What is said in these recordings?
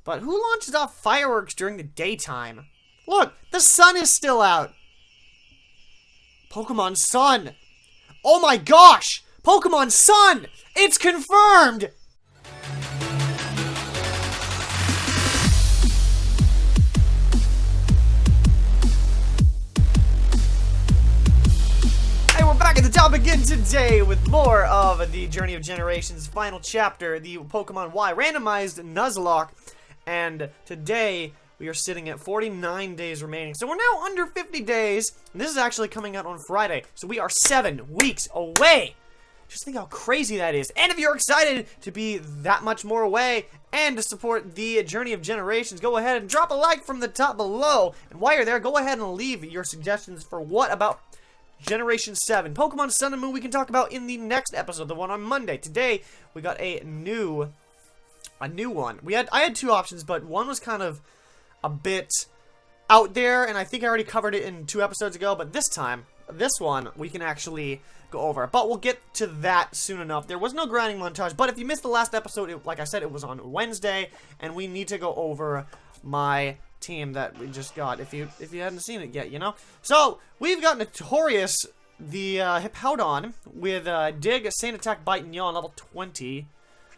But who launches off fireworks during the daytime? Look, the sun is still out. Pokemon Sun. Oh my gosh! Pokemon Sun! It's confirmed! Hey, we're back at the top again today with more of the Journey of Generations final chapter, the Pokemon Y Randomized Nuzlocke. And today we are sitting at 49 days remaining. So we're now under 50 days. And this is actually coming out on Friday. So we are 7 weeks away. Just think how crazy that is. And if you're excited to be that much more away and to support the Journey of Generations, go ahead and drop a like from the top below. And while you're there, go ahead and leave your suggestions for what about Generation 7. Pokemon Sun and Moon we can talk about in the next episode, the one on Monday. Today, we got a new one. I had 2 options, but one was kind of a bit out there, and I think I already covered it in 2 episodes ago, but this time, this one, we can actually go over. But we'll get to that soon enough. There was no grinding montage, but if you missed the last episode, like I said, it was on Wednesday, and we need to go over my team that we just got, if you hadn't seen it yet, you know? So, we've got Notorious, the Hippowdon, with Dig, Sand Attack, Bite, and Yawn, level 20.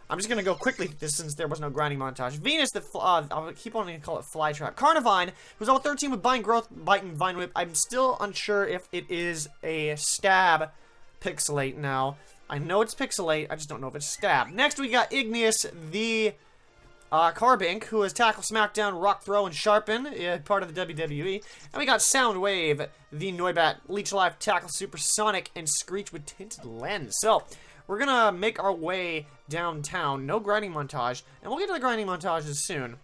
I'm just gonna go quickly since there was no grinding montage. Venus, I'll keep on to call it Flytrap. Carnivine, who's level 13 with Bind, Growth, Bite, and Vine Whip. I'm still unsure if it is a Stab Pixelate now. I know it's Pixelate, I just don't know if it's Stab. Next, we got Igneous, the Carbink, who has Tackle, Smackdown, Rock Throw, and Sharpen, part of the WWE. And we got Soundwave, the Noibat, Leech Life, Tackle, Supersonic, and Screech with Tinted Lens. So, we're gonna make our way downtown. No grinding montage. And we'll get to the grinding montages soon.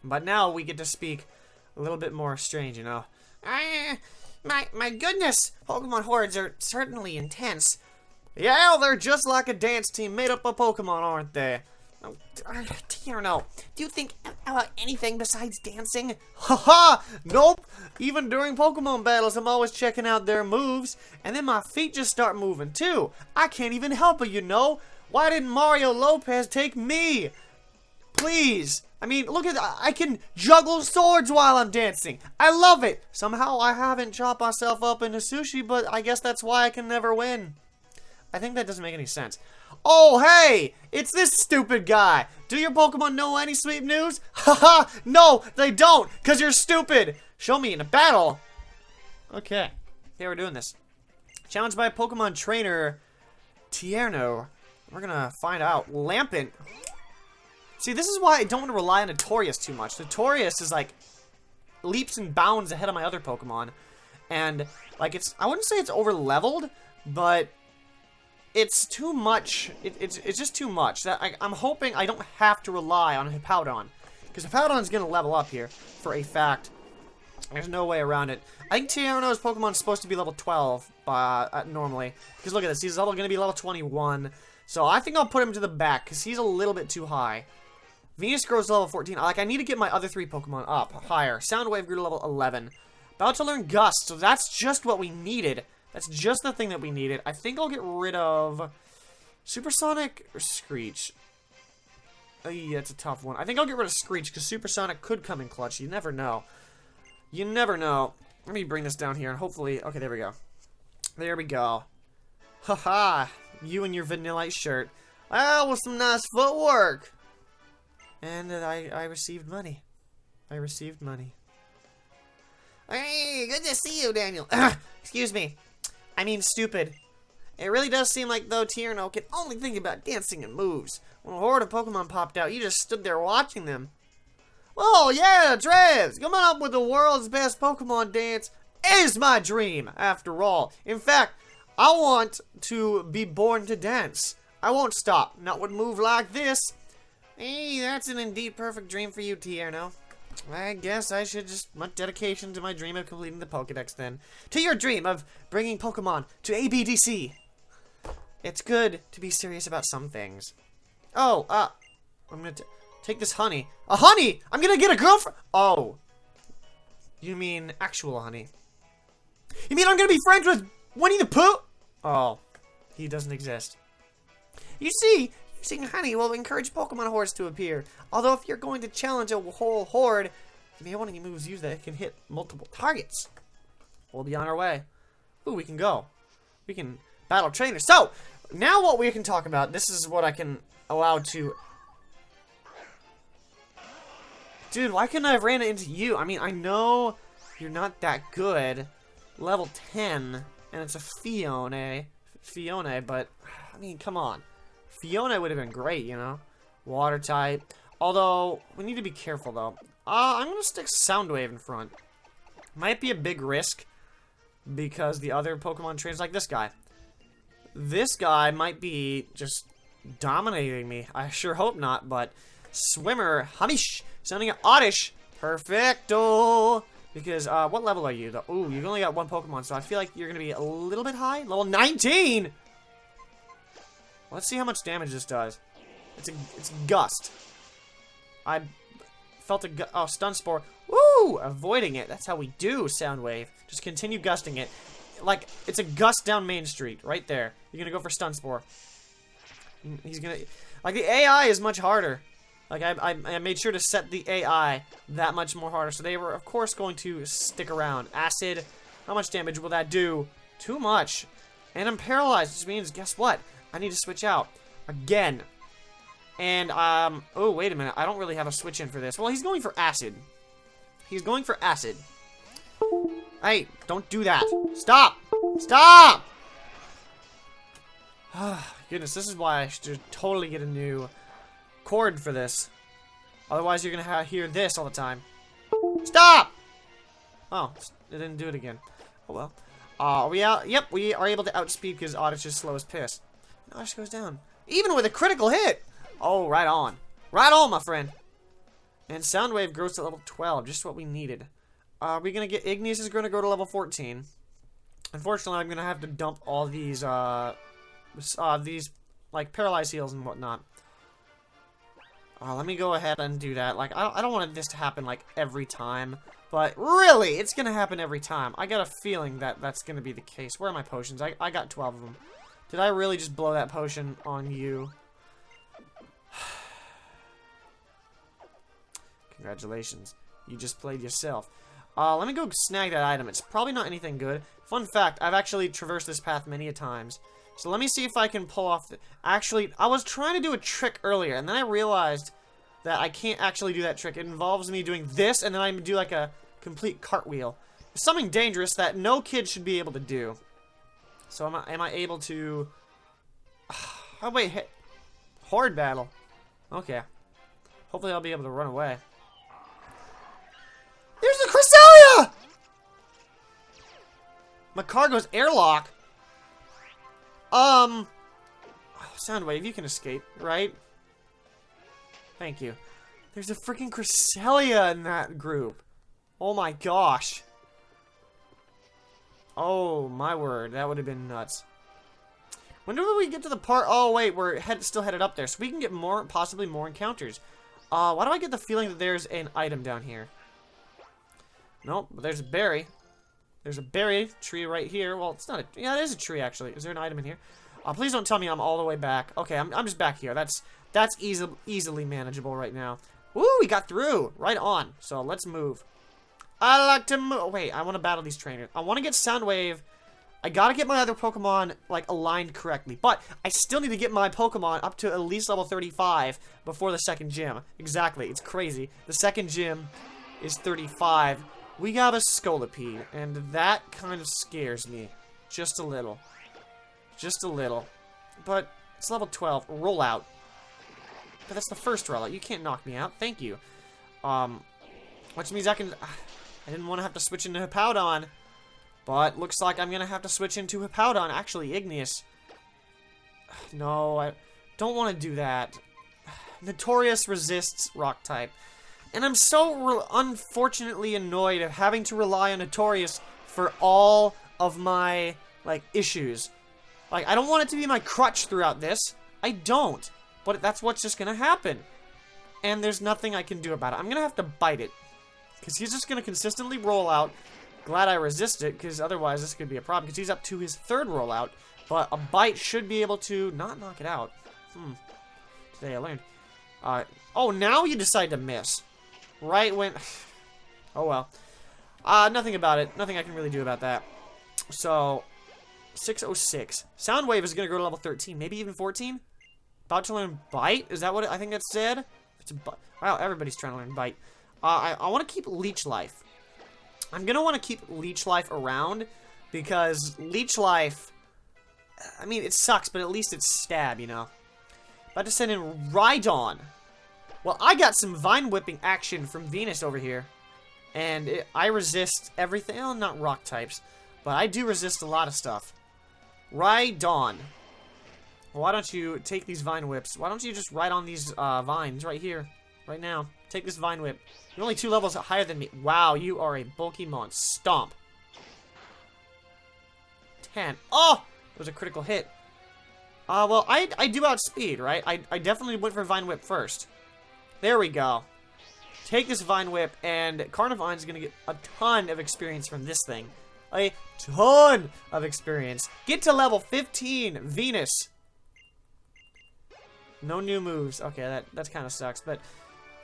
But now we get to speak a little bit more strange, you know. My goodness! Pokemon hordes are certainly intense. Yeah, they're just like a dance team made up of Pokemon, aren't they? I don't know. Do you think about anything besides dancing? Haha! Nope! Even during Pokemon battles, I'm always checking out their moves, and then my feet just start moving too. I can't even help it, you know? Why didn't Mario Lopez take me? Please! I mean, look at that. I can juggle swords while I'm dancing. I love it! Somehow I haven't chopped myself up into sushi, but I guess that's why I can never win. I think that doesn't make any sense. Oh, hey! It's this stupid guy! Do your Pokemon know any sweet news? Haha! No, they don't! Because you're stupid! Show me in a battle! Okay. Okay, we're doing this. Challenged by Pokemon Trainer Tierno. We're gonna find out. Lampent. See, this is why I don't want to rely on Notorious too much. Notorious is like leaps and bounds ahead of my other Pokemon. And, like, I wouldn't say it's over-leveled, but it's too much. It's just too much. I'm hoping I don't have to rely on Hippowdon. Because Hippowdon's going to level up here, for a fact. There's no way around it. I think Tierno's Pokemon's supposed to be level 12 normally. Because look at this. He's going to be level 21. So I think I'll put him to the back, because he's a little bit too high. Venus grows to level 14. I need to get my other 3 Pokemon up higher. Soundwave grew to level 11. About to learn Gust, so that's just what we needed. That's just the thing that we needed. I think I'll get rid of Supersonic or Screech. Oh, yeah, it's a tough one. I think I'll get rid of Screech, because Supersonic could come in clutch. You never know. You never know. Let me bring this down here, and hopefully... Okay, there we go. There we go. Haha! You and your Vanillite shirt. Ah, with some nice footwork! And I received money. I received money. Hey, good to see you, Daniel. Excuse me. I mean, stupid. It really does seem like, though, Tierno can only think about dancing and moves. When a horde of Pokemon popped out, you just stood there watching them. Oh, yeah, Trez! Coming up with the world's best Pokemon dance is my dream, after all. In fact, I want to be born to dance. I won't stop. Not with a move like this. Hey, that's an indeed perfect dream for you, Tierno. I guess I should just much dedication to my dream of completing the Pokedex then. To your dream of bringing Pokemon to ABDC. It's good to be serious about some things. Oh, I'm gonna take this honey. A honey! I'm gonna get a girlfriend! Oh. You mean actual honey. You mean I'm gonna be friends with Winnie the Pooh? Oh. He doesn't exist. You see, Using honey will encourage Pokemon hordes to appear. Although if you're going to challenge a whole horde, you may want any moves used that can hit multiple targets. We'll be on our way. Ooh, we can go. We can battle trainers. So, now what we can talk about, this is what I can allow to... Dude, why couldn't I have ran it into you? I mean, I know you're not that good. Level 10, and it's a Fione, but, I mean, come on. Fiona would have been great, you know? Water type. Although, we need to be careful, though. I'm going to stick Soundwave in front. Might be a big risk, because the other Pokemon trainers, like this guy. This guy might be just dominating me. I sure hope not, but Swimmer, Hamish, sounding at Oddish. Perfecto. Because, what level are you, though? Ooh, you've only got one Pokemon, so I feel like you're going to be a little bit high. Level 19! Let's see how much damage this does. It's Gust. I felt a Stun Spore. Woo! Avoiding it. That's how we do Soundwave. Just continue gusting it. Like, it's a gust down Main Street. Right there. You're gonna go for Stun Spore. He's gonna... Like, the AI is much harder. Like, I made sure to set the AI that much more harder. So they were, of course, going to stick around. Acid. How much damage will that do? Too much. And I'm paralyzed, which means, guess what? I need to switch out. Again. And, oh, wait a minute. I don't really have a switch in for this. Well, he's going for Acid. He's going for Acid. Hey, don't do that. Stop! Stop! Goodness, this is why I should totally get a new cord for this. Otherwise, you're gonna hear this all the time. Stop! Oh, it didn't do it again. Oh, well. Are we out? Yep, we are able to outspeed because Oddish is slow as piss. Oddish goes down. Even with a critical hit! Oh, right on. Right on, my friend. And Soundwave grows to level 12, just what we needed. Are we gonna get... Igneous is gonna go to level 14. Unfortunately, I'm gonna have to dump all these, like, paralyzed heals and whatnot. Let me go ahead and do that. Like, I don't want this to happen, like, every time. But, really, it's gonna happen every time. I got a feeling that that's gonna be the case. Where are my potions? I got 12 of them. Did I really just blow that potion on you? Congratulations. You just played yourself. Let me go snag that item. It's probably not anything good. Fun fact, I've actually traversed this path many a times. So let me see if I can pull off the... Actually, I was trying to do a trick earlier, and then I realized that I can't actually do that trick. It involves me doing this, and then I do like a complete cartwheel. It's something dangerous that no kid should be able to do. So am I able to... Oh, wait, Horde battle. Okay. Hopefully I'll be able to run away. There's the Cresselia! Macargo's airlock. Oh, Soundwave, you can escape, right? Thank you. There's a freaking Cresselia in that group. Oh my gosh. Oh my word, that would have been nuts. When do we get to the part? Oh wait, we're still headed up there, so we can get more, possibly more encounters. Why do I get the feeling that there's an item down here? Nope, but there's a berry. There's a berry tree right here. Well, it's not a... Yeah, it is a tree, actually. Is there an item in here? Please don't tell me I'm all the way back. Okay, I'm just back here. That's easily manageable right now. Woo, we got through. Right on. So, let's move. I like to move. Wait, I want to battle these trainers. I want to get Soundwave. I gotta get my other Pokemon, like, aligned correctly. But I still need to get my Pokemon up to at least level 35 before the second gym. Exactly. It's crazy. The second gym is 35. We got a Scolipede, and that kind of scares me. Just a little. Just a little. But it's level 12. Rollout. But that's the first rollout. You can't knock me out. Thank you. Which means I can... I didn't want to have to switch into Hippowdon. But looks like I'm going to have to switch into Hippowdon. Actually, Igneous. No, I don't want to do that. Notorious resists Rock type. And I'm so unfortunately annoyed of having to rely on Notorious for all of my, like, issues. Like, I don't want it to be my crutch throughout this. I don't. But that's what's just gonna happen. And there's nothing I can do about it. I'm gonna have to bite it. Because he's just gonna consistently roll out. Glad I resist it, because otherwise this could be a problem. Because he's up to his third rollout. But a bite should be able to not knock it out. Today I learned. Oh, now you decide to miss. Right when... Oh, well. Nothing about it. Nothing I can really do about that. So, 606. Soundwave is going to go to level 13. Maybe even 14? About to learn Bite? Is that what I think that said? It's a wow, everybody's trying to learn Bite. I want to keep Leech Life. I'm going to want to keep Leech Life around because Leech Life... I mean, it sucks, but at least it's Stab, you know? About to send in Rhydon. Well, I got some Vine Whipping action from Venus over here. And I resist everything. Well, not rock types. But I do resist a lot of stuff. Rhydon. Why don't you take these Vine Whips? Why don't you just ride on these vines right here? Right now. Take this Vine Whip. You're only 2 levels higher than me. Wow, you are a bulky mon. Stomp. 10. Oh! It was a critical hit. Well, I do outspeed, right? I definitely went for Vine Whip first. There we go. Take this Vine Whip, and Carnivine's gonna get a ton of experience from this thing. A ton of experience. Get to level 15, Venus. No new moves. Okay, that kind of sucks, but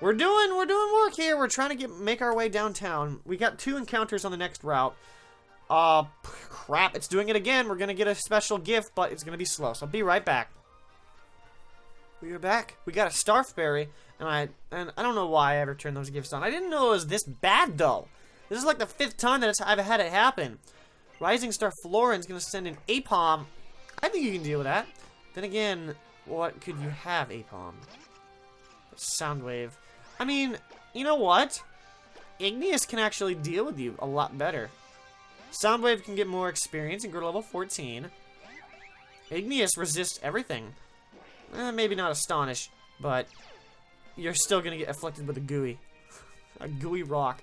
we're doing work here. We're trying to make our way downtown. We got 2 encounters on the next route. Crap, it's doing it again. We're gonna get a special gift, but it's gonna be slow. So I'll be right back. We are back. We got a Starfberry, and I don't know why I ever turned those gifts on. I didn't know it was this bad though. This is like the 5th time that I've had it happen. Rising Star Florin's gonna send in Apom. I think you can deal with that. Then again, what could you have, Apom? Soundwave. I mean, you know what? Igneous can actually deal with you a lot better. Soundwave can get more experience and go to level 14. Igneous resists everything. Maybe not Astonish, but you're still gonna get afflicted with a gooey. A gooey rock.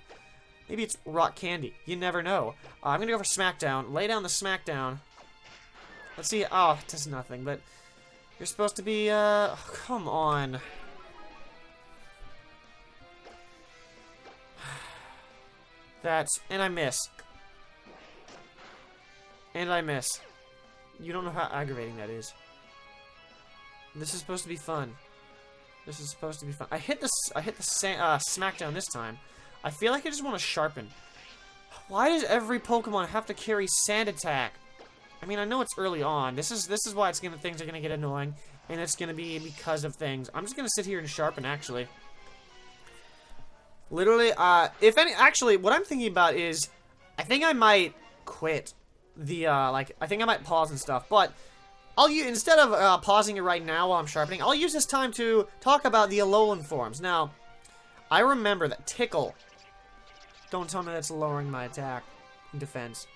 Maybe it's rock candy. You never know. I'm gonna go for Smackdown. Lay down the Smackdown. Let's see. Oh, it does nothing, but you're supposed to be, oh, come on. And I miss. And I miss. You don't know how aggravating that is. This is supposed to be fun. This is supposed to be fun. I hit the Smackdown this time. I feel like I just want to sharpen. Why does every Pokemon have to carry Sand Attack? I mean, I know it's early on. This is why things are gonna get annoying, and it's gonna be because of things. I'm just gonna sit here and sharpen, actually. Literally, actually, what I'm thinking about is, I think I might quit the, I think I might pause and stuff, but instead of pausing it right now while I'm sharpening, I'll use this time to talk about the Alolan forms. Now, I remember that Tickle. Don't tell me that's lowering my attack and defense.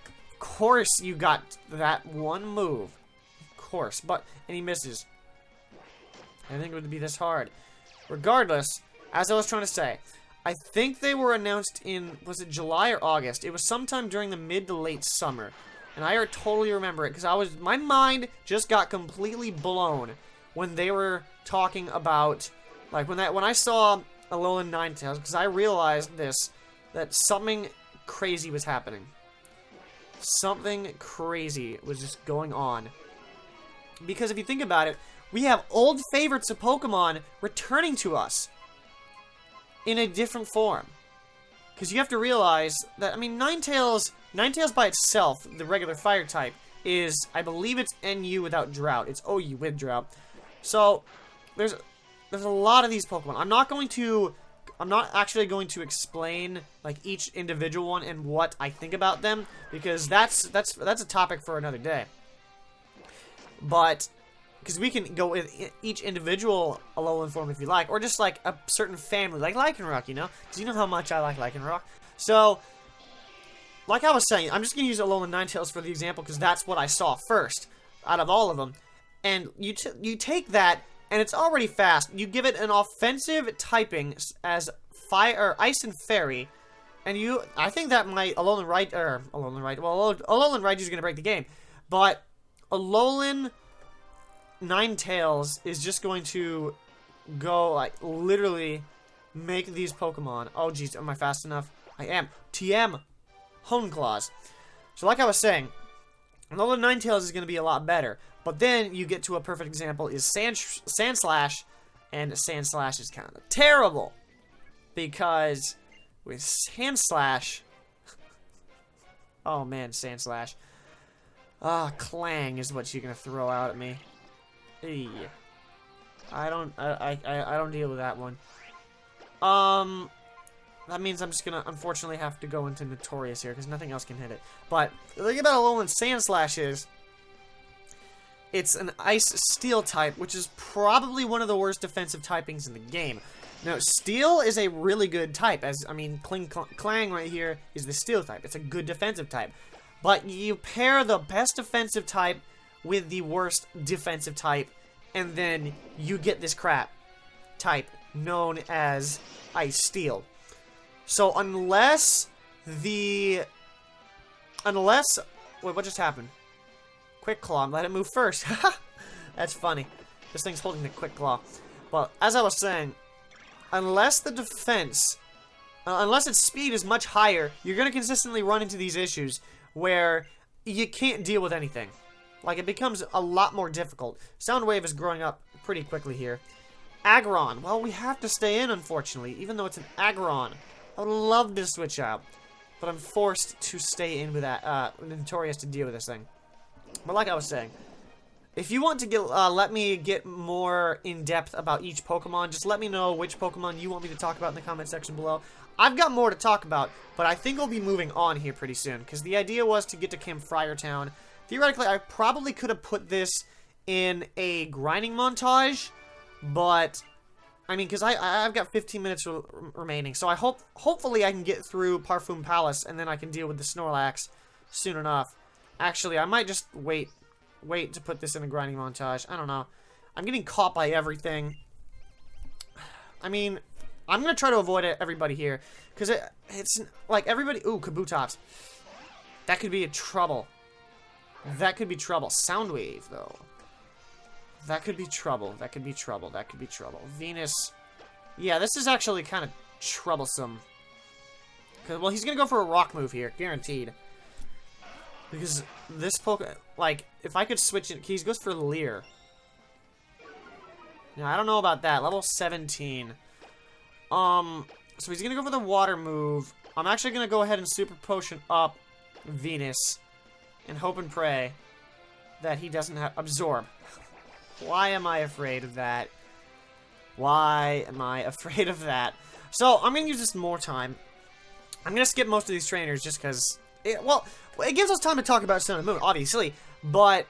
Of course you got that one move. Of course, and he misses. I didn't think it would be this hard. Regardless, as I was trying to say, I think they were announced in, was it July or August? It was sometime during the mid to late summer. And I totally remember it, because my mind just got completely blown when they were talking about, like, when I saw Alolan Ninetales, because I realized that something crazy was happening. Something crazy was just going on. Because if you think about it, we have old favorites of Pokemon returning to us in a different form. Because you have to realize that, I mean, Ninetales by itself, the regular fire type, is, I believe it's NU without Drought. It's OU with Drought. So, there's a lot of these Pokemon. I'm not actually going to explain, like, each individual one and what I think about them, because that's a topic for another day. But, because we can go with each individual Alolan form if you like, or just, like, a certain family, like Lycanroc, you know? Because you know how much I like Lycanroc. So, like I was saying, I'm just going to use Alolan Ninetales for the example, because that's what I saw first, out of all of them. And you take that, and it's already fast. You give it an offensive typing as fire or Ice and Fairy, and I think that might Alolan Raiju's gonna break the game, but Alolan Ninetales is just going to go, like, literally make these Pokemon. Oh geez, am I fast enough? I am. TM Hone Claws. So like I was saying, Alolan Ninetales is going to be a lot better. But then you get to a perfect example is Sandslash, and Sandslash is kind of terrible. Because with Sandslash... oh man, Sandslash. Clang is what you're going to throw out at me. Eey. I don't deal with that one. That means I'm just gonna, unfortunately, have to go into Notorious here, because nothing else can hit it. But, the thing about Alolan Sandslash is, it's an Ice-Steel type, which is probably one of the worst defensive typings in the game. Now, Steel is a really good type, as, I mean, Clang right here is the Steel type. It's a good defensive type. But you pair the best defensive type with the worst defensive type, and then you get this crap type known as Ice-Steel. So unless... Wait, what just happened? Quick Claw, let it move first. That's funny. This thing's holding the Quick Claw. But, as I was saying, unless the defense... unless its speed is much higher, you're going to consistently run into these issues where you can't deal with anything. Like, it becomes a lot more difficult. Soundwave is growing up pretty quickly here. Aggron. Well, we have to stay in, unfortunately, even though it's an Aggron. I would love to switch out, but I'm forced to stay in with that, Notorious to deal with this thing. But like I was saying, if you want to get, let me get more in-depth about each Pokemon, just let me know which Pokemon you want me to talk about in the comment section below. I've got more to talk about, but I think I'll be moving on here pretty soon, because the idea was to get to Campfire Town. Theoretically, I probably could have put this in a grinding montage, but... I mean, because I've got 15 minutes remaining, so hopefully I can get through Parfum Palace, and then I can deal with the Snorlax soon enough. Actually, I might just wait to put this in a grinding montage. I don't know. I'm getting caught by everything. I mean, I'm going to try to avoid everybody here, because it's like everybody... Ooh, Kabutops. That could be a trouble. That could be trouble. Soundwave, though. That could be trouble. That could be trouble. That could be trouble. Venus. Yeah, this is actually kind of troublesome. Well, he's going to go for a rock move here. Guaranteed. Because this Pokemon... Like, if I could switch it... He goes for Leer. Now, I don't know about that. Level 17. So he's going to go for the water move. I'm actually going to go ahead and Super Potion up Venus. And hope and pray that he doesn't have... Absorb. Why am I afraid of that? Why am I afraid of that? So, I'm going to use this more time. I'm going to skip most of these trainers just because... Well, it gives us time to talk about Sun and Moon, obviously. But,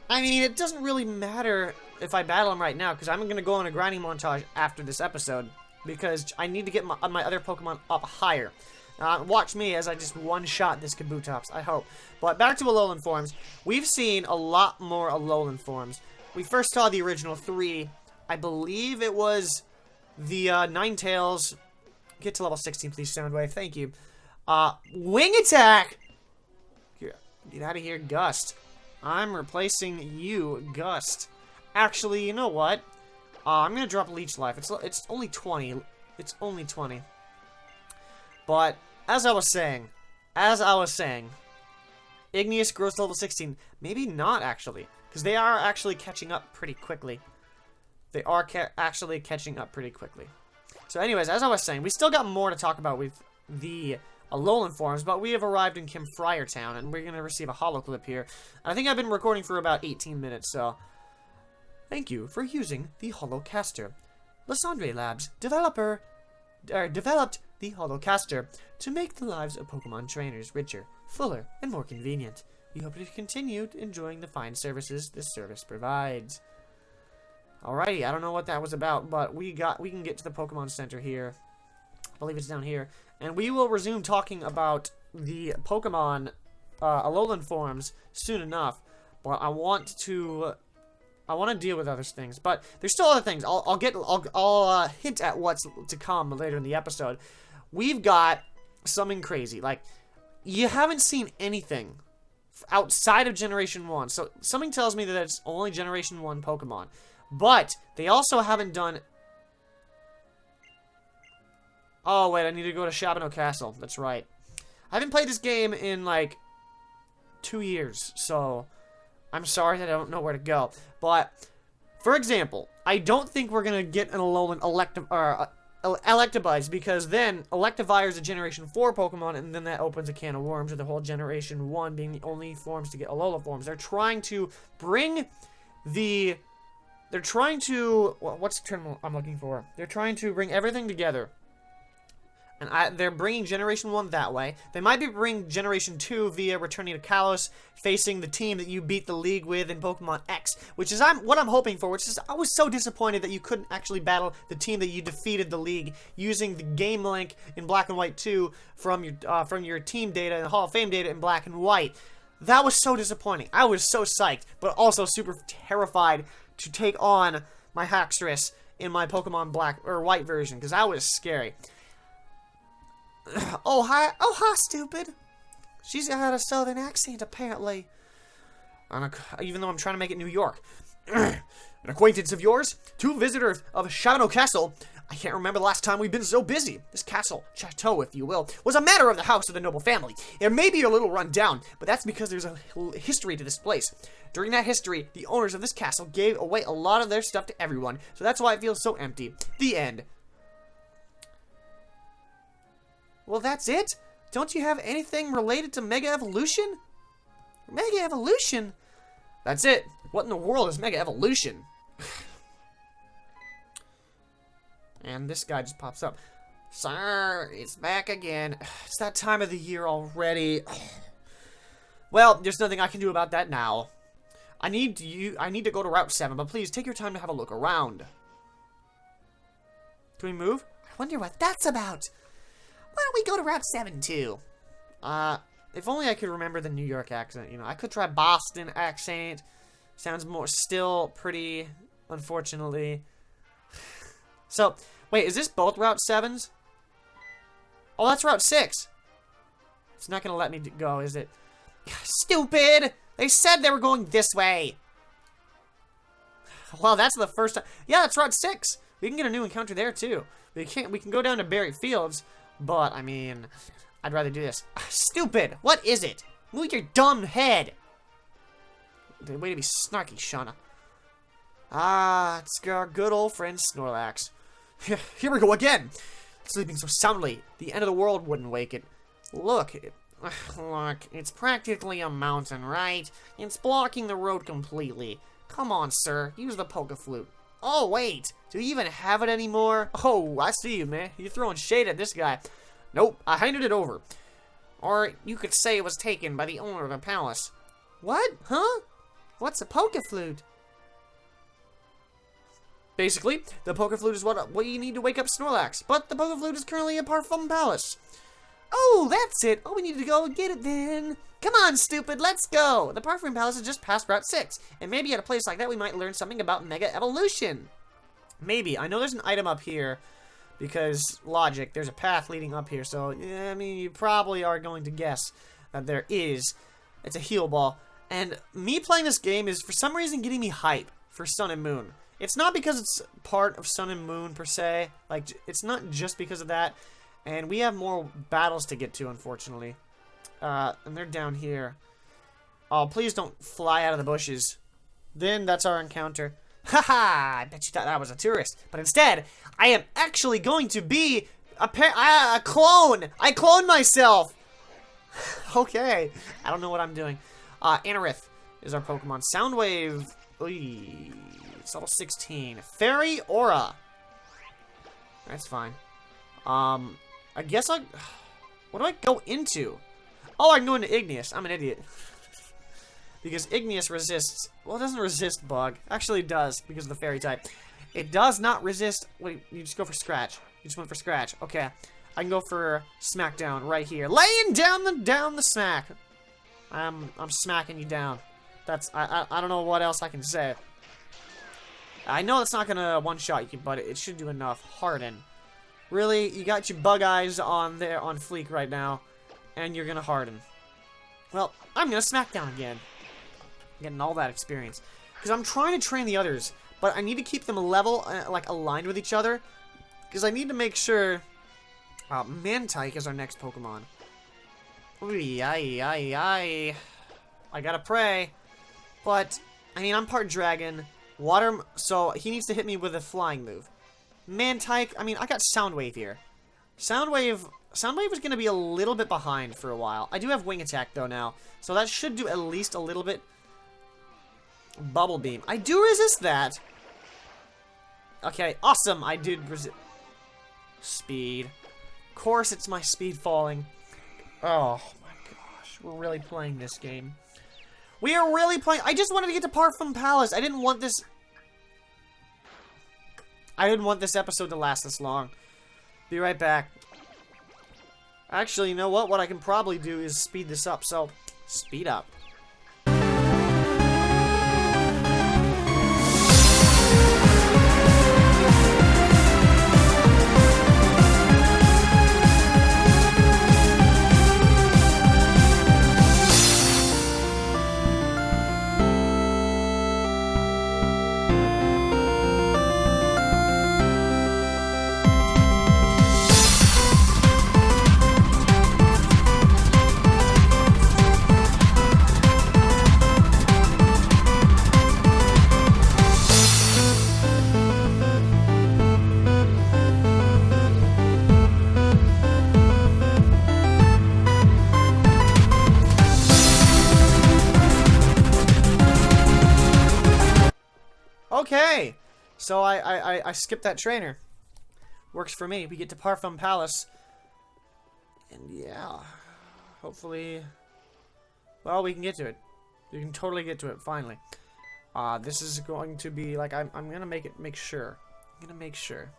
I mean, it doesn't really matter if I battle him right now, because I'm going to go on a grinding montage after this episode. Because I need to get my other Pokemon up higher. Watch me as I just one-shot this Kabutops, I hope. But back to Alolan forms. We've seen a lot more Alolan forms. We first saw the original 3. I believe it was the Ninetales. Get to level 16, please, Soundwave. Thank you. Wing Attack! Get out of here, Gust. I'm replacing you, Gust. Actually, you know what? I'm going to drop Leech Life. It's only 20. It's only 20. But, as I was saying, Igneous grows to level 16. Maybe not, actually. Because they are actually catching up pretty quickly. They are actually catching up pretty quickly. So anyways, as I was saying, we still got more to talk about with the Alolan forms, but we have arrived in Campfire Town, and we're going to receive a holo clip here. I think I've been recording for about 18 minutes, so... Thank you for using the Holocaster. Lysandre Labs developed the Holocaster to make the lives of Pokemon trainers richer, fuller, and more convenient. We hope to continue enjoying the fine services this service provides. Alrighty, I don't know what that was about, but we can get to the Pokemon Center here. I believe it's down here. And we will resume talking about the Pokemon Alolan forms soon enough. But I want to deal with other things. But there's still other things. I'll hint at what's to come later in the episode. We've got something crazy. Like, you haven't seen anything outside of Generation 1. So, something tells me that it's only Generation 1 Pokemon. But, they also haven't done... Oh, wait, I need to go to Shabano Castle. That's right. I haven't played this game in, like, 2 years. So, I'm sorry that I don't know where to go. But, for example, I don't think we're going to get an Alolan Electabuzz, because then Electivire is a Generation 4 Pokemon, and then that opens a can of worms with the whole Generation 1 being the only forms to get Alola forms. They're trying to bring the... They're trying to... What's the term I'm looking for? They're trying to bring everything together. And they're bringing Generation 1 that way. They might be bringing Generation 2 via returning to Kalos, facing the team that you beat the league with in Pokemon X, which is what I'm hoping for, which is I was so disappointed that you couldn't actually battle the team that you defeated the league using the game link in Black and White 2 from your team data and Hall of Fame data in Black and White. That was so disappointing. I was so psyched, but also super terrified to take on my Haxorus in my Pokemon Black or White version, because that was scary. Oh, hi, stupid. She's got a southern accent, apparently. Even though I'm trying to make it New York. An acquaintance of yours? Two visitors of Shabano Castle. I can't remember the last time we've been so busy. This castle, chateau, if you will, was a matter of the house of the noble family. It may be a little run down, but that's because there's a history to this place. During that history, the owners of this castle gave away a lot of their stuff to everyone, so that's why it feels so empty. The end. Well, that's it? Don't you have anything related to Mega Evolution? Mega Evolution? That's it. What in the world is Mega Evolution? And this guy just pops up. Sir, it's back again. It's that time of the year already. Well, there's nothing I can do about that now. I need to go to Route 7, but please take your time to have a look around. Can we move? I wonder what that's about. Why don't we go to Route 7 too? If only I could remember the New York accent, you know. I could try Boston accent. Sounds still pretty, unfortunately. So, wait, is this both Route 7s? Oh, that's Route 6. It's not gonna let me go, is it? Stupid! They said they were going this way. Well, that's the first time. Yeah, that's Route 6. We can get a new encounter there too. We can go down to Berry Fields. But, I mean, I'd rather do this. Stupid! What is it? Move your dumb head! Way to be snarky, Shauna. Ah, it's our good old friend Snorlax. Here we go again! Sleeping so soundly, the end of the world wouldn't wake it. Look, it's practically a mountain, right? It's blocking the road completely. Come on, sir, use the Poké-Flute. Oh, wait. Do you even have it anymore? Oh, I see you, man. You're throwing shade at this guy. Nope, I handed it over. Or you could say it was taken by the owner of the palace. What? Huh? What's a Poké-Flute? Basically, the Poké-Flute is what you need to wake up Snorlax. But the Poké-Flute is currently at Parfum Palace. Oh, that's it. Oh, we need to go get it then. Come on, stupid, let's go! The Parfum Palace is just past Route 6, and maybe at a place like that we might learn something about Mega Evolution. Maybe. I know there's an item up here, because logic, there's a path leading up here, so, yeah, I mean, you probably are going to guess that there is. It's a heal ball. And me playing this game is, for some reason, getting me hype for Sun and Moon. It's not because it's part of Sun and Moon, per se. Like, it's not just because of that. And we have more battles to get to, unfortunately. And they're down here. Oh, please don't fly out of the bushes. Then that's our encounter. Haha! I bet you thought that was a tourist. But instead, I am actually going to be a clone! I cloned myself! Okay. I don't know what I'm doing. Anorith is our Pokemon. Soundwave. Oy. It's level 16. Fairy Aura. That's fine. I guess what do I go into? Oh, I can go into Igneous. I'm an idiot. Because Igneous resists... Well, it doesn't resist Bug. Actually, it does, because of the Fairy type. It does not resist... Wait, you just go for Scratch. You just went for Scratch. Okay. I can go for Smackdown right here. Laying down the smack. I'm smacking you down. That's... I don't know what else I can say. I know it's not gonna one-shot you, but it should do enough. Harden. Really? You got your bug eyes on there on fleek right now. And you're gonna harden. Well, I'm gonna Smackdown again. Getting all that experience. Because I'm trying to train the others. But I need to keep them level, like, aligned with each other. Because I need to make sure... Mantike is our next Pokemon. Ooh, I gotta pray. But, I mean, I'm part dragon. Water, so he needs to hit me with a flying move. Man-type, I mean, I got Soundwave here. Soundwave is going to be a little bit behind for a while. I do have Wing Attack, though, now. So that should do at least a little bit. Bubble Beam. I do resist that. Okay, awesome. I did resist. Speed. Of course, it's my speed falling. Oh, my gosh. We're really playing this game. We are really playing. I just wanted to get to Parfum Palace. I didn't want this episode to last this long. Be right back. Actually, you know what? What I can probably do is speed this up. So, speed up. Okay, so I skipped that trainer. Works for me. We get to Parfum Palace. And yeah, hopefully, well, we can get to it. We can totally get to it, finally. This is going to be, like, I'm gonna make sure. I'm gonna make sure.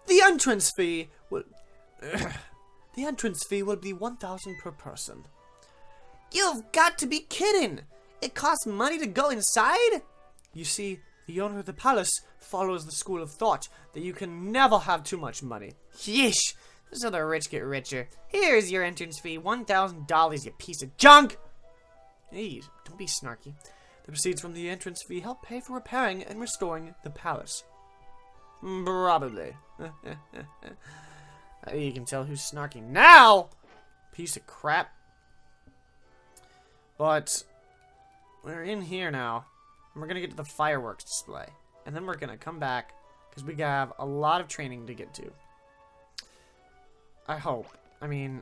The entrance fee will, the entrance fee will be 1,000 per person. You've got to be kidding! It costs money to go inside? You see, the owner of the palace follows the school of thought that you can never have too much money. Yeesh! So the rich get richer. Here's your entrance fee, $1,000, you piece of junk! Hey, don't be snarky. The proceeds from the entrance fee help pay for repairing and restoring the palace. Probably. You can tell who's snarky now! Piece of crap. But we're in here now. And we're gonna get to the fireworks display. And then we're gonna come back, because we have a lot of training to get to. I hope. I mean,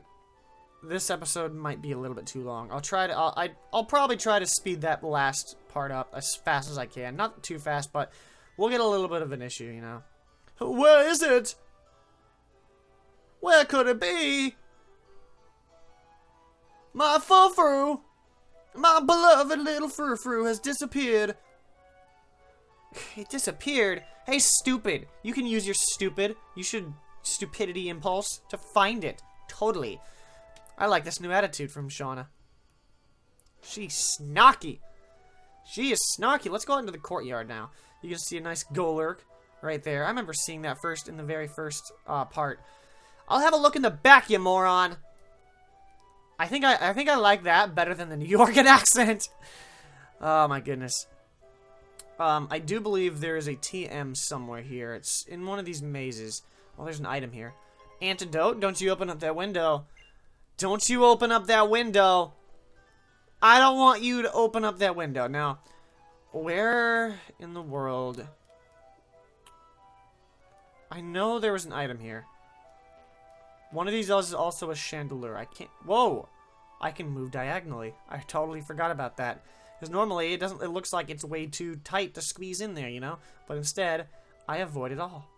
this episode might be a little bit too long. I'll probably try to speed that last part up as fast as I can. Not too fast, but we'll get a little bit of an issue, you know. Where is it? Where could it be? My frou-frou! My beloved little frou-frou has disappeared. It disappeared? Hey, stupid. You can use your stupidity impulse to find it. Totally. I like this new attitude from Shauna. She's snarky. She is snarky. Let's go out into the courtyard now. You can see a nice Golurk right there. I remember seeing that in the very first part. I'll have a look in the back, you moron. I think I like that better than the New Yorker accent. Oh my goodness. I do believe there is a TM somewhere here. It's in one of these mazes. Well, there's an item here. Antidote. Don't you open up that window. Don't you open up that window. I don't want you to open up that window. Now, where in the world? I know there was an item here. One of these is also a chandelier. I can't... Whoa! I can move diagonally. I totally forgot about that. Because normally it doesn't... It looks like it's way too tight to squeeze in there, you know? But instead, I avoid it all.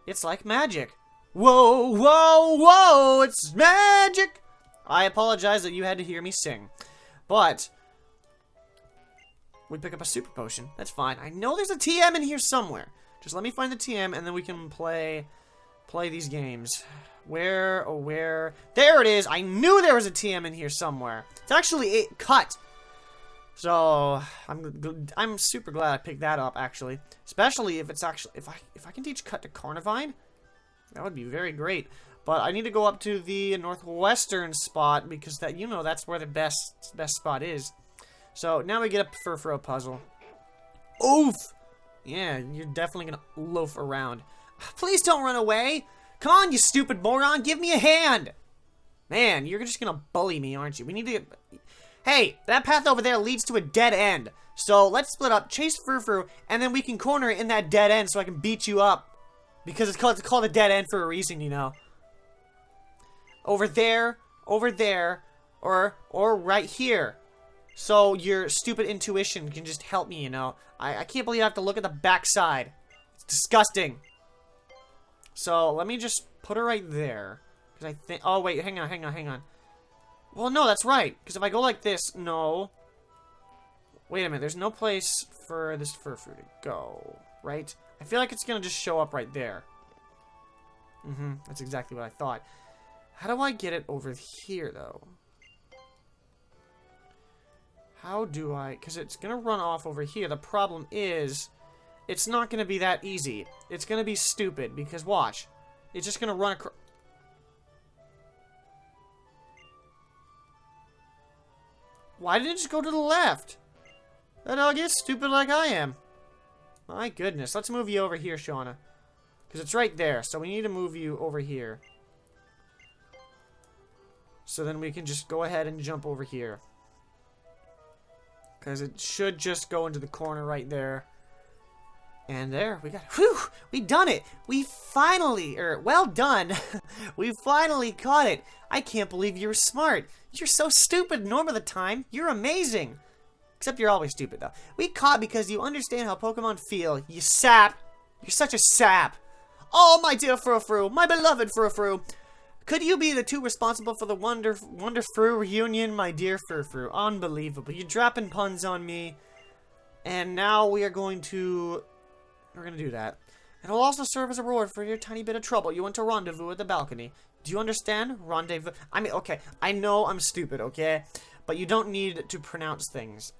It's like magic. Whoa, whoa, whoa! It's magic! I apologize that you had to hear me sing. But... we pick up a super potion. That's fine. I know there's a TM in here somewhere. Just let me find the TM and then we can play these games. Where, oh where? There it is! I knew there was a TM in here somewhere. It's actually cut. So, I'm super glad I picked that up, actually. Especially if it's actually, if I can teach cut to Carnivine, that would be very great. But I need to go up to the northwestern spot, because that, you know, that's where the best spot is. So, now we get up for a puzzle. Oof! Yeah, you're definitely gonna loaf around. Please don't run away! Come on, you stupid moron, give me a hand! Man, you're just gonna bully me, aren't you? We need to get... Hey, that path over there leads to a dead end. So let's split up, chase Frou-Frou, and then we can corner it in that dead end so I can beat you up. Because it's called a dead end for a reason, you know. Over there, or right here. So your stupid intuition can just help me, you know. I can't believe I have to look at the backside. It's disgusting. So let me just put her right there. Because I think... Oh, wait, hang on. Well, no, that's right. Because if I go like this, no. Wait a minute, there's no place for this Frou-Frou to go, right? I feel like it's going to just show up right there. That's exactly what I thought. How do I get it over here, though? How do I... Because it's going to run off over here. The problem is, it's not going to be that easy. It's going to be stupid, because watch. It's just going to run across... Why did it just go to the left? That dog is stupid like I am. My goodness. Let's move you over here, Shauna. Because it's right there. So we need to move you over here. So then we can just go ahead and jump over here. Because it should just go into the corner right there. And there, we got it. Whew! We done it! We finally, well done. We finally caught it. I can't believe you're smart. You're so stupid norm of the time. You're amazing. Except you're always stupid, though. We caught because you understand how Pokemon feel. You sap. You're such a sap. Oh, my dear Frou-Frou. My beloved Frou-Frou. Could you be the two responsible for the Wonderfru reunion, my dear Frou-Frou? Unbelievable. You're dropping puns on me. And now we are going to... We're going to do that. It'll also serve as a reward for your tiny bit of trouble. You went to rendezvous at the balcony. Do you understand? Rendezvous. I mean, okay. I know I'm stupid, okay? But you don't need to pronounce things.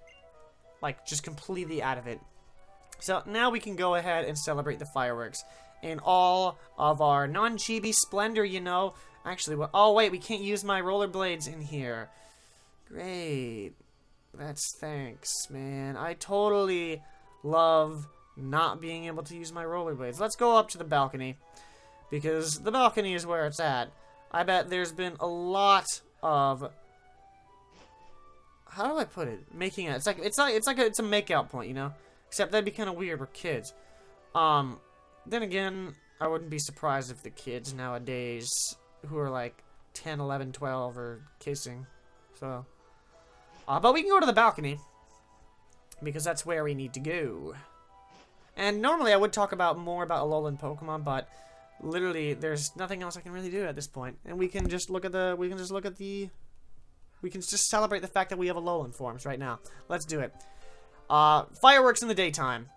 Like, just completely out of it. So, now we can go ahead and celebrate the fireworks. In all of our non-chibi splendor, you know. Actually, well, oh, wait. We can't use my rollerblades in here. Great. That's thanks, man. I totally love... not being able to use my rollerblades. Let's go up to the balcony. Because the balcony is where it's at. I bet there's been a lot of... How do I put it? Making it. It's a make-out point, you know? Except that'd be kind of weird. We're kids. Then again, I wouldn't be surprised if the kids nowadays who are like 10, 11, 12 are kissing. So... but we can go to the balcony. Because that's where we need to go. And normally I would talk more about Alolan Pokemon, but literally there's nothing else I can really do at this point. And we can just look at the we can just celebrate the fact that we have Alolan forms right now. Let's do it. Fireworks in the daytime.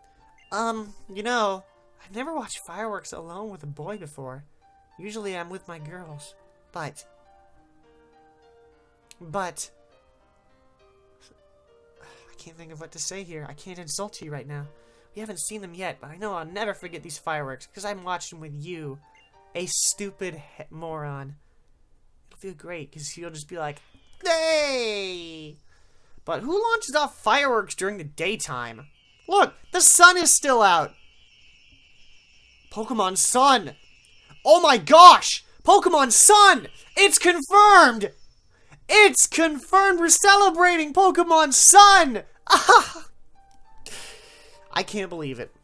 You know, I've never watched fireworks alone with a boy before. Usually I'm with my girls. But I can't think of what to say here. I can't insult you right now. We haven't seen them yet, but I know I'll never forget these fireworks, because I'm watching with you, a stupid moron. It'll feel great, because you'll just be like, hey! But who launches off fireworks during the daytime? Look, the sun is still out! Pokemon Sun! Oh my gosh! Pokemon Sun! It's confirmed! It's confirmed we're celebrating Pokemon Sun! Ah! I can't believe it.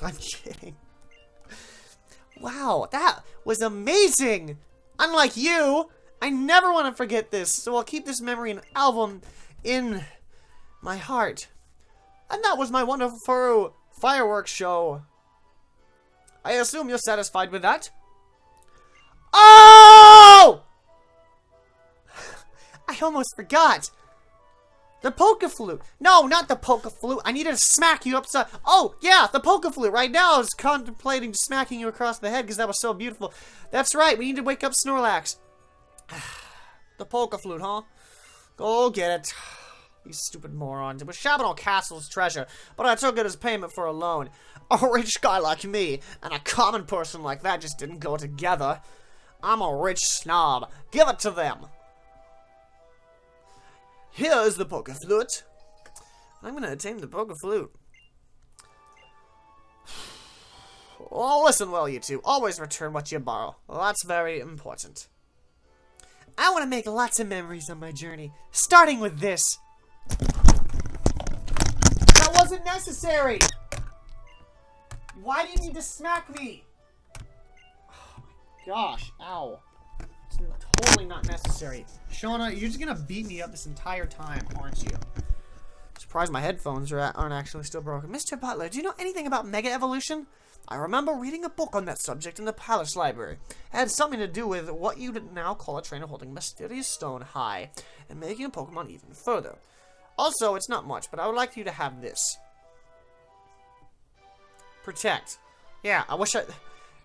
I'm kidding. Wow, that was amazing! Unlike you, I never want to forget this, so I'll keep this memory and album in my heart. And that was my wonderful fireworks show. I assume you're satisfied with that? Oh! I almost forgot. The Poke-Flute. No, not the Poke-Flute. I needed to smack you upside... Oh, yeah, the Poke-Flute. Right now I was contemplating smacking you across the head because that was so beautiful. That's right, we need to wake up Snorlax. The Poke-Flute, huh? Go get it. These stupid morons. It was Shabano Castle's treasure, but I took it as payment for a loan. A rich guy like me and a common person like that just didn't go together. I'm a rich snob. Give it to them. Here's the Poke-Flute. I'm gonna tame the Poke-Flute. Oh, listen well, you two. Always return what you borrow. Well, that's very important. I want to make lots of memories on my journey, starting with this. wasn't necessary! Why do you need to smack me? Oh my gosh, ow. It's totally not necessary. Shauna, you're just gonna beat me up this entire time, aren't you? Surprised my headphones aren't actually still broken. Mr. Butler, do you know anything about Mega Evolution? I remember reading a book on that subject in the Palace Library. It had something to do with what you'd now call a trainer holding a mysterious stone high and making a Pokemon even further. Also, it's not much, but I would like you to have this. Protect. Yeah, I wish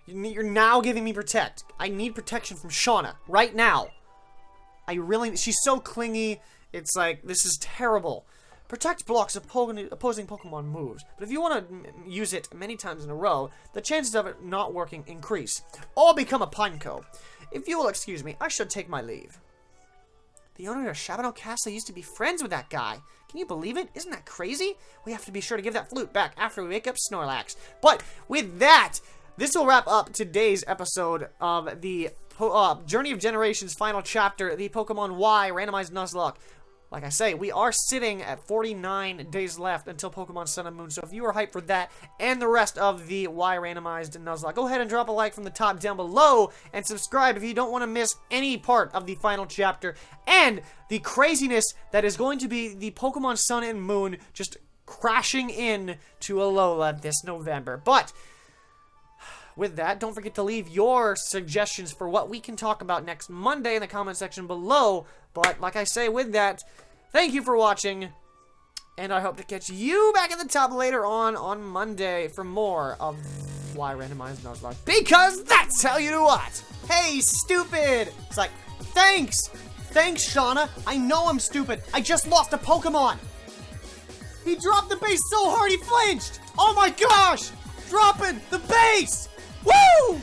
you're now giving me Protect. I need protection from Shauna right now. She's so clingy. It's like, this is terrible. Protect blocks opposing Pokemon moves, but if you want to use it many times in a row, the chances of it not working increase. Or become a Pineco. If you will excuse me, I should take my leave. The owner of Shabano Castle used to be friends with that guy. Can you believe it? Isn't that crazy? We have to be sure to give that flute back after we wake up Snorlax. But with that, this will wrap up today's episode of the Journey of Generations final chapter, the Pokemon Y Randomized Nuzlocke. Like I say, we are sitting at 49 days left until Pokemon Sun and Moon, so if you are hyped for that and the rest of the Y Randomized Nuzlocke, go ahead and drop a like from the top down below, and subscribe if you don't want to miss any part of the final chapter, and the craziness that is going to be the Pokemon Sun and Moon just crashing in to Alola this November. But with that, don't forget to leave your suggestions for what we can talk about next Monday in the comment section below. But like I say, with that, thank you for watching, and I hope to catch you back at the top later on Monday for more of Y Randomized Nuzlocke. Because that's how you do what? Hey, stupid! It's like, thanks! Thanks, Shauna! I know I'm stupid! I just lost a Pokemon! He dropped the base so hard he flinched! Oh my gosh! Dropping the base! Woo!